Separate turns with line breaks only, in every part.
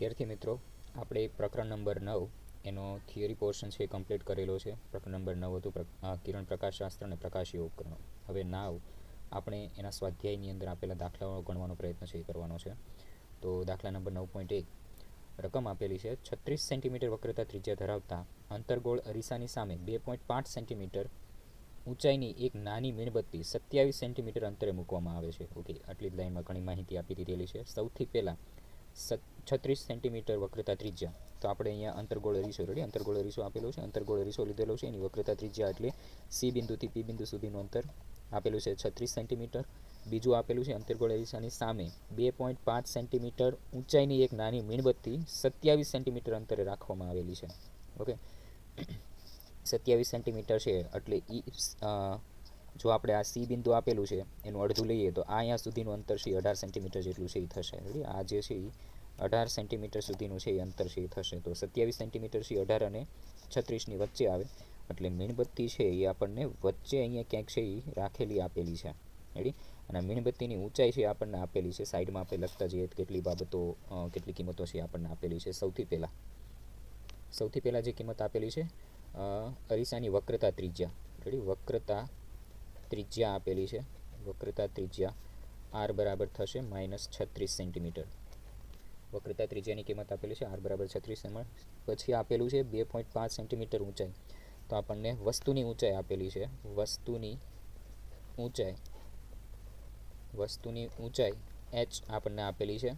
વિદ્યાર્થી મિત્રો, આપણે પ્રકરણ નંબર 9 એનો થિયરી પોર્શન છે કમ્પ્લીટ કરેલો છે. પ્રકરણ નંબર 9 હતું કિરણ પ્રકાશશાસ્ત્ર અને પ્રકાશીય ઉપકરણો. હવે નાવ આપણે એના સ્વાધ્યાયની અંદર આપેલા દાખલાઓ ગણવાનો પ્રયત્ન છે કરવાનો છે. તો દાખલા નંબર 9.1 રકમ આપેલી છે 36 સેન્ટીમીટર વક્રતા ત્રિજ્યા ધરાવતા અંતર્ગોળ અરીસાની સામે 2.5 સેન્ટીમીટર ઊંચાઈની એક નાની મીણબત્તી 27 સેન્ટીમીટર અંતરે મૂકવામાં આવે છે. ઓકે, આટલી જ લાઈનમાં ઘણી માહિતી આપી દીધેલી છે. સૌથી પહેલાં 36 સેન્ટીમીટર વક્રતા ત્રિજ્યા, તો આપણે અહીંયા અંતર્ગોળ અરીસો અંતર્ગોળ અરીસો આપેલો છે. અંતર્ગોળ અરીસો લીધેલો છે, એની વક્રતા ત્રિજ્યા એટલે સી બિંદુથી પી બિંદુ સુધીનું અંતર આપેલું છે 36 સેન્ટીમીટર. બીજું આપેલું છે અંતર્ગોળ અરીસાની સામે 2.5 સેન્ટીમીટર ઊંચાઈની એક નાની મીણબત્તી 27 સેન્ટીમીટર અંતરે રાખવામાં આવેલી છે. ઓકે, 27 સેન્ટીમીટર છે એટલે જો આપણે આ સી બિંદુ આપેલું છે એનું અડધું લઈએ તો આ અહીંયા સુધીનું અંતર છે 18 સેન્ટીમીટર જેટલું છે એ થશે. આ જે છે એ 18 સેન્ટીમીટર સુધીનું છે એ અંતર છે એ થશે. તો 27 સેન્ટીમીટર છે 18 અને 36ની વચ્ચે આવે એટલે મીણબત્તી છે એ આપણને વચ્ચે અહીંયા ક્યાંક છે એ રાખેલી આપેલી છે. રેડી? અને મીણબત્તીની ઊંચાઈ છે આપણને આપેલી છે. સાઈડમાં આપણે લખતા જઈએ કેટલી બાબતો, કેટલી કિંમતો છે આપણને આપેલી છે. સૌથી પહેલાં જે કિંમત આપેલી છે અરીસાની વક્રતા ત્રિજ્યા. રેડી? વક્રતા ત્રિજ્યા આપેલી છે. વક્રતા ત્રિજ્યા આર બરાબર થશે -36 સેન્ટીમીટર. વક્રતા ત્રિજ્યાની કિંમત આપેલી છે આર બરાબર 36 પછી આપેલું છે 2.5 સેન્ટીમીટર ઊંચાઈ. તો આપણને વસ્તુની ઊંચાઈ આપેલી છે. વસ્તુની ઊંચાઈ h આપણને આપેલી છે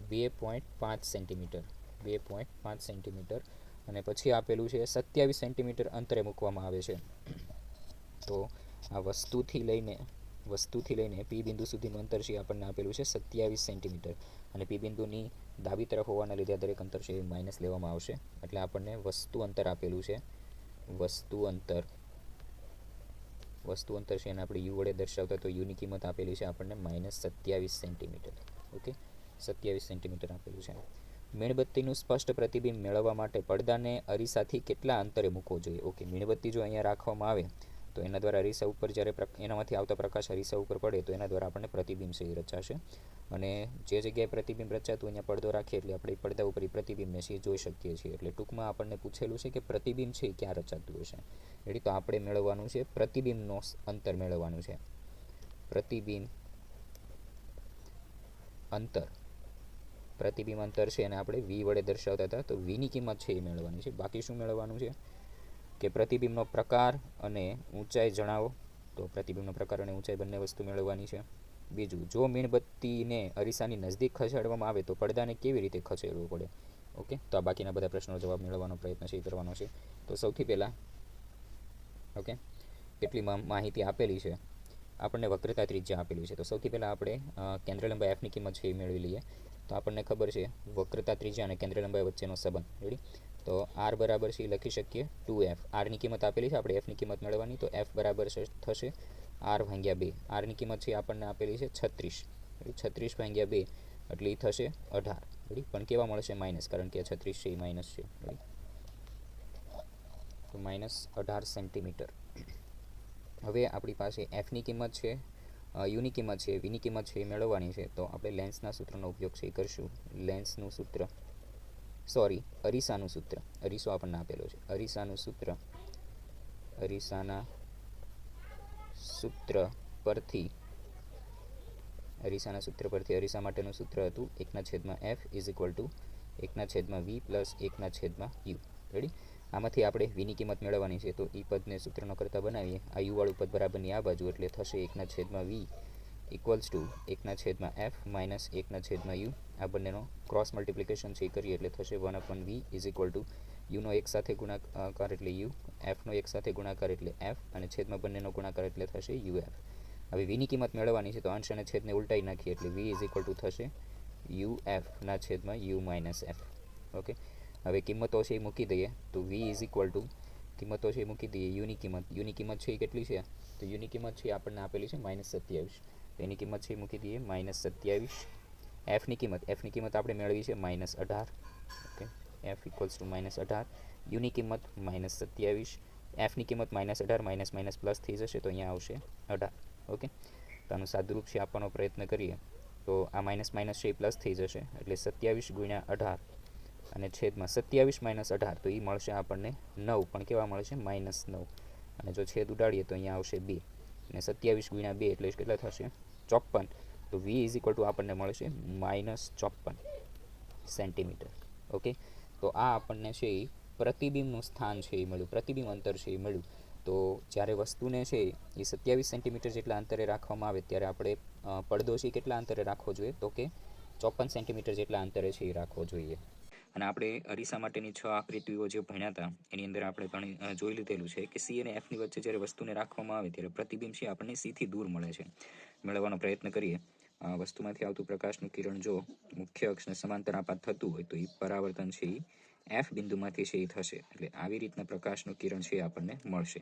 2.5 સેન્ટીમીટર. 2.5 સેન્ટીમીટર અને પછી આપેલું છે 27 સેન્ટીમીટર અંતરે મૂકવામાં આવે છે. તો આ વસ્તુથી લઈને પી બિંદુ સુધીનું અંતર છે આપણને આપેલું છે 27 સેન્ટીમીટર અને પી બિંદુની ડાબી તરફ હોવાના લીધે દરેક અંતર છે એ માઇનસ લેવામાં આવશે. એટલે આપણને વસ્તુ અંતર આપેલું છે. વસ્તુ અંતર છે એને આપણે યુ વડે દર્શાવતા, તો યુની કિંમત આપેલી છે આપણને -27 સેન્ટીમીટર. ઓકે, 27 સેન્ટીમીટર આપેલું છે. મીણબત્તીનું સ્પષ્ટ પ્રતિબિંબ મેળવવા માટે પડદાને અરીસાથી કેટલા અંતરે મૂકવો જોઈએ? ઓકે, મીણબત્તી જો અહીંયા રાખવામાં આવે તો એના દ્વારા અરીસા ઉપર જ્યારે એનામાંથી આવતા પ્રકાશ અરીસા ઉપર પડે તો એના દ્વારા આપણને પ્રતિબિંબ છે એ રચાશે. અને જે જગ્યાએ પ્રતિબિંબ રચાતું અહીંયા પડદો રાખીએ એટલે આપણે પડદા ઉપર એ પ્રતિબિંબને છે જોઈ શકીએ છીએ. એટલે ટૂંકમાં આપણને પૂછેલું છે કે પ્રતિબિંબ છે એ ક્યાં રચાતું હશે. રેડી? તો આપણે મેળવવાનું છે પ્રતિબિંબનો અંતર મેળવવાનું છે. પ્રતિબિંબ અંતર છે એને આપણે વી વડે દર્શાવતા હતા, તો વીની કિંમત છે એ મેળવવાની છે. બાકી શું મેળવવાનું છે કે પ્રતિબિંબનો પ્રકાર અને ઊંચાઈ જણાવો. તો પ્રતિબિંબનો પ્રકાર અને ઊંચાઈ બંને વસ્તુ મેળવવાની છે. બીજું, જો મીણબત્તીને અરીસાની નજીક ખસેડવામાં આવે તો પડદાને કેવી રીતે ખસેડવું પડે? ઓકે, તો આ બાકીના બધા પ્રશ્નોનો જવાબ મેળવવાનો પ્રયત્ન છે કરવાનો છે. તો સૌથી પહેલાં ઓકે, કેટલી માહિતી આપેલી છે આપણને વક્રતા ત્રિજ્યા આપેલી છે. તો સૌથી પહેલાં આપણે કેન્દ્ર લંબાઈ એફની કિંમત છે એ મેળવી લઈએ. તો આપણને ખબર છે વક્રતા ત્રિજ્યા અને કેન્દ્ર લંબાઈ વચ્ચેનો સંબંધ. રેડી? તો આર બરાબર છે લખી શકીએ 2f. આરની કિંમત આપેલી છે, આપણે એફની કિંમત મેળવવાની. તો એફ બરાબર થશે આર ભાગ્યા 2. આરની કિંમત છે આપણને આપેલી છે 36. 36 ભાગ્યા 2 એટલે એ થશે 18. રેડી? પણ કેવા મળશે? માઇનસ, કારણ કે 36 છે એ માઇનસ છે. રેડી? તો -18 સેન્ટીમીટર. હવે આપણી પાસે એફની કિંમત છે, યુની કિંમત છે, વીની કિંમત છે એ મેળવવાની છે. તો આપણે લેન્સના સૂત્રનો ઉપયોગ છે એ કરીશું. અરીસાનું સૂત્ર. અરીસો આપણને આપેલો છે. અરીસાના સૂત્ર પરથી અરીસા માટેનું સૂત્ર હતું 1/f = 1/v + 1/u. રેડી? આમાંથી આપણે વીની કિંમત મેળવવાની છે. તો એ પદને સૂત્રનો કરતા બનાવીએ. આ યુવાળું પદ બરાબરની આ બાજુ એટલે થશે 1/v = 1/f - 1/u. આ બંનેનો ક્રોસ મલ્ટિપ્લિકેશન છે એ કરીએ એટલે થશે 1/v = યુનો એક સાથે ગુણાકાર એટલે યુ, એફનો એક સાથે ગુણાકાર એટલે એફ અને છેદમાં બંનેનો ગુણાકાર એટલે થશે યુએફ. હવે વીની કિંમત મેળવવાની છે તો અંશ અને છેદને ઉલટાઈ નાખીએ એટલે v = થશે uf/u - f. ઓકે, હવે કિંમતો છે એ મૂકી દઈએ. તો v કિંમતો છે એ મૂકી દઈએ. યુની કિંમત છે એ કેટલી છે? તો યુની કિંમત છે આપણને આપેલી છે -27. એની કિંમત છે એ મૂકી દઈએ -27. એફની કિંમત આપણે મેળવી છે -18. Okay, f = -18. યુની કિંમત -27. એફની કિંમત -18 પ્લસ થઈ જશે તો અહીંયા આવશે 18. ઓકે, તો આનું સાદુરૂપ છે આપવાનો પ્રયત્ન કરીએ તો આ માઇનસ છે એ પ્લસ થઈ જશે એટલે 27 × 18 અને છેદમાં 27 માઇનસ 18, તો એ મળશે આપણને 9, પણ કેવા મળશે? -9. અને જો છેદ ઉડાડીએ તો અહીંયા આવશે 2, અને 27 × 2 એટલે કેટલા થશે? 54. તો v ઇઝ ઇક્વલ ટુ આપણને મળશે -54 સેન્ટીમીટર. ઓકે, તો આ આપણને છે એ પ્રતિબિંબનું સ્થાન છે એ મળ્યું, પ્રતિબિંબ અંતર છે એ મળ્યું. તો જ્યારે વસ્તુને છે એ 27 સેન્ટીમીટર જેટલા અંતરે રાખવામાં આવે ત્યારે આપણે પડદો છે કેટલા અંતરે રાખવો જોઈએ? તો કે 54 સેન્ટીમીટર જેટલા અંતરે છે એ રાખવો જોઈએ. અને આપણે અરીસા માટેની 6 આકૃતિઓ જે ભણ્યા હતા એની અંદર આપણે ઘણી જોઈ લીધેલું છે કે સી અને એફની વચ્ચે જ્યારે વસ્તુને રાખવામાં આવે ત્યારે પ્રતિબિંબ છે આપણને સીથી દૂર મળે છે. મેળવવાનો પ્રયત્ન કરીએ. વસ્તુમાંથી આવતું પ્રકાશનું કિરણ જો મુખ્ય અક્ષને સમાંતર આપાત થતું હોય તો એ પરાવર્તન છે એ એફ બિંદુમાંથી છે એ થશે. એટલે આવી રીતના પ્રકાશનું કિરણ છે એ આપણને મળશે.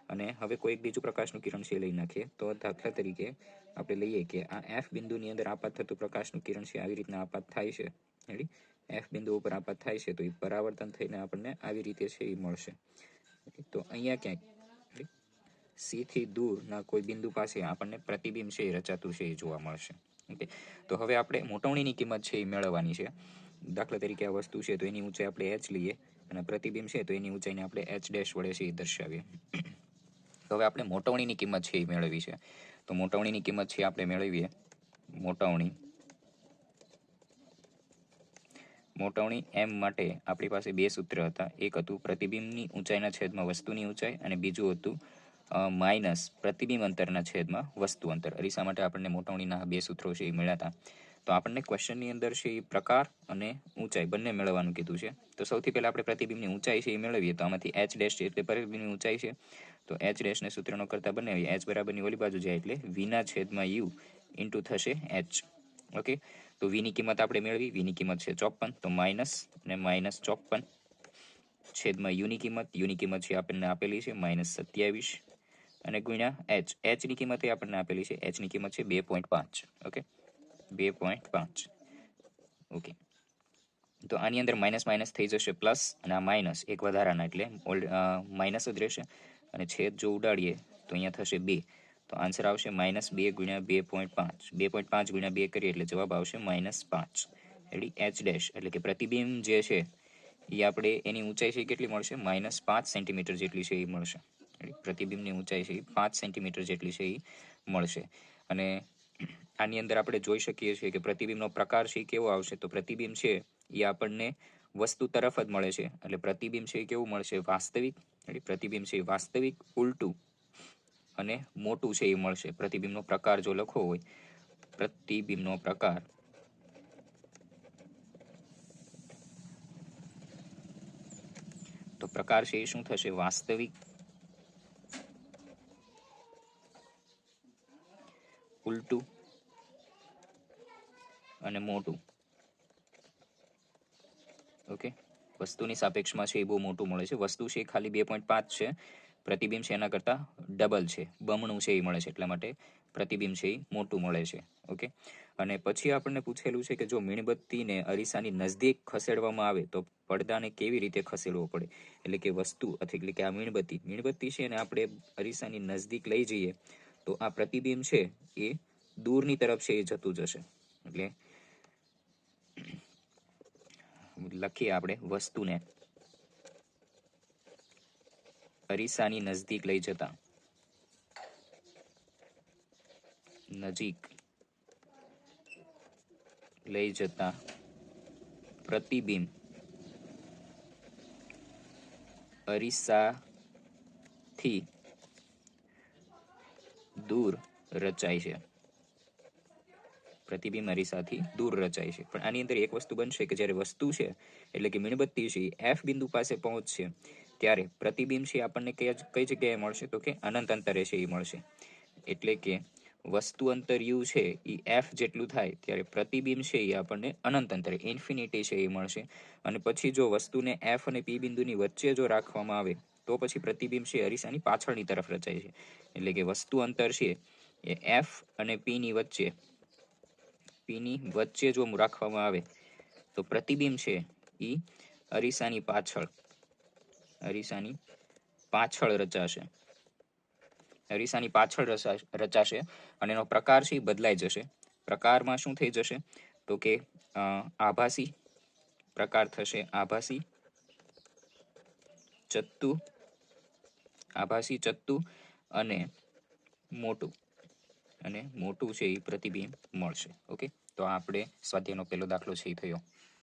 અને હવે કોઈ એક બીજું પ્રકાશનું કિરણ છે લઈ નાખીએ. તો દાખલા તરીકે આપણે લઈએ કે આ એફ બિંદુની અંદર આપાત થતું પ્રકાશનું કિરણ છે આવી રીતના આપાત થાય છે. રેડી? એફ બિંદુ ઉપર આપાત થાય છે તો એ પરાવર્તન થઈને આપણને આવી રીતે છે એ મળશે. તો અહીંયા ક્યાંક સી થી દૂરના કોઈ બિંદુ પાસે આપણને પ્રતિબિંબ છે એ રચાતું છે એ જોવા મળશે. ઓકે, તો હવે આપણે મોટવણીની કિંમત છે એ મેળવવાની છે. દાખલા તરીકે આ વસ્તુ છે તો એની ઊંચાઈ આપણે h લઈએ અને પ્રતિબિંબ છે તો એની ઊંચાઈને આપણે h ડેશ વડે છે એ દર્શાવીએ. તો હવે આપણે મોટવણીની કિંમત છે એ મેળવી છે. તો મોટવણીની કિંમત છે આપણે મેળવીએ. મોટવણી m માટે આપણી પાસે બે સૂત્ર હતા. એક હતું પ્રતિબિંબની ઊંચાઈના છેદમાં વસ્તુની ઊંચાઈ અને બીજું હતું માઇનસ પ્રતિબિંબ અંતરના છેદમાં વસ્તુ અંતર. અરીસા માટે આપણને મોટવણીના બે સૂત્રો છે એ મળ્યા હતા. તો આપણને ક્વેશ્ચનની અંદર છે એ પ્રકાર અને ઊંચાઈ બંને મેળવવાનું કીધું છે. તો સૌથી પહેલા આપણે પ્રતિબિંબની ઊંચાઈ છે એ મેળવીએ. તો આમાંથી h ડેશ છે એટલે પ્રતિબિંબની ઊંચાઈ છે. તો h ડેશને સૂત્રનો કરતા બનાવીએ. h બરાબરની ઓલી બાજુ જાય એટલે v છેદમાં u ઇન્ટુ થશે h. ઓકે, તો v ની કિંમત આપણે મેળવી. v ની કિંમત છે 54, તો માઇનસ અને -54 છેદમાં u ની કિંમત છે આપણને આપેલી છે -27 અને ગુણ્યા h ની કિંમત એ આપણને આપેલી છે. h ની કિંમત છે 2.5. ઓકે, 2.5. ઓકે, તો આની અંદર માઇનસ માઇનસ થઈ જશે પ્લસ, અને આ માઇનસ એક વધારાના એટલે માઇનસ જ રહેશે. અને છેદ જો ઉડાડીએ તો અહીંયા થશે 2. તો આન્સર આવશે -2 × 2.5. 2.5 × 2 કરીએ એટલે જવાબ આવશે -5. રેડી? h ડેશ એટલે કે પ્રતિબિંબ જે છે એ આપણે એની ઊંચાઈ છે કેટલી મળશે? -5 સેન્ટીમીટર જેટલી છે એ મળશે. પ્રતિબિંબની ઊંચાઈ છે એ 5 સેન્ટીમીટર જેટલી છે એ મળશે. અને આની અંદર આપણે જોઈ શકીએ છીએ કે પ્રતિબિંબનો પ્રકાર છે એ કેવો આવશે? તો પ્રતિબિંબ છે એ આપણને વસ્તુ તરફ જ મળે છે. એટલે પ્રતિબિંબ છે એ કેવું મળશે? વાસ્તવિક. પ્રતિબિંબ છે એ વાસ્તવિક, ઉલટું અને મોટું છે એ મળશે. પ્રતિબિંબનો પ્રકાર જો લખવો હોય, પ્રતિબિંબનો પ્રકાર તો પ્રકાર છે એ શું થશે? વાસ્તવિક, ઉલટું અને મોટું. ઓકે, વસ્તુની સાપેક્ષમાં છે એ બહુ મોટું મળે છે. વસ્તુ છે એ ખાલી 2.5 છે, પ્રતિબિંબ છે એના કરતાં ડબલ છે, બમણું છે એ મળે છે. એટલા માટે પ્રતિબિંબ છે એ મોટું મળે છે. ઓકે, અને પછી આપણને પૂછેલું છે કે જો મીણબત્તીને અરીસાની નજદીક ખસેડવામાં આવે તો પડદાને કેવી રીતે ખસેડવો પડે? એટલે કે વસ્તુ એટલે કે આ મીણબત્તી છે ને આપણે અરીસાની નજદીક લઈ જઈએ તો આ પ્રતિબિંબ છે એ દૂરની તરફ છે એ જતું જશે. એટલે લખીએ આપણે વસ્તુને અરીસાની નજીક લઈ જતા પ્રતિબિંબ અરીસાથી દૂર રચાય છે. પ્રતિબિંબ અરીસાથી દૂર રચાય છે. પણ આની અંદર એક વસ્તુ બનશે કે જ્યારે વસ્તુ છે એટલે કે મીણબત્તી છે એફ બિંદુ પાસે પહોંચશે ત્યારે પ્રતિબિંબ છે આપણને કઈ જગ્યાએ મળશે? તો કે અનંત અંતરે છે એ મળશે. એટલે કે વસ્તુ અંતર u છે એ એફ જેટલું થાય ત્યારે પ્રતિબિંબ છે એ આપણને અનંત અંતરે ઇન્ફિનિટી છે એ મળશે. અને પછી જો વસ્તુને એફ અને પી બિંદુની વચ્ચે જો રાખવામાં આવે તો પછી પ્રતિબિંબ છે અરીસાની પાછળની તરફ રચાય છે. એટલે કે વસ્તુ અંતર છે એ એફ અને પી ની વચ્ચે જો રાખવામાં આવે તો પ્રતિબિંબ છે એ અરીસાની પાછળ રચાશે અને એનો પ્રકાર છે એ બદલાઈ જશે. પ્રકારમાં શું થઈ જશે? તો કે આભાસી પ્રકાર થશે ચત્તુ આભાસી ચત્તુ અને મોટું છે એ પ્રતિબિંબ મળશે. ઓકે, તો આ આપણે સ્વાધ્યાયનો પહેલો દાખલો છે એ થયો.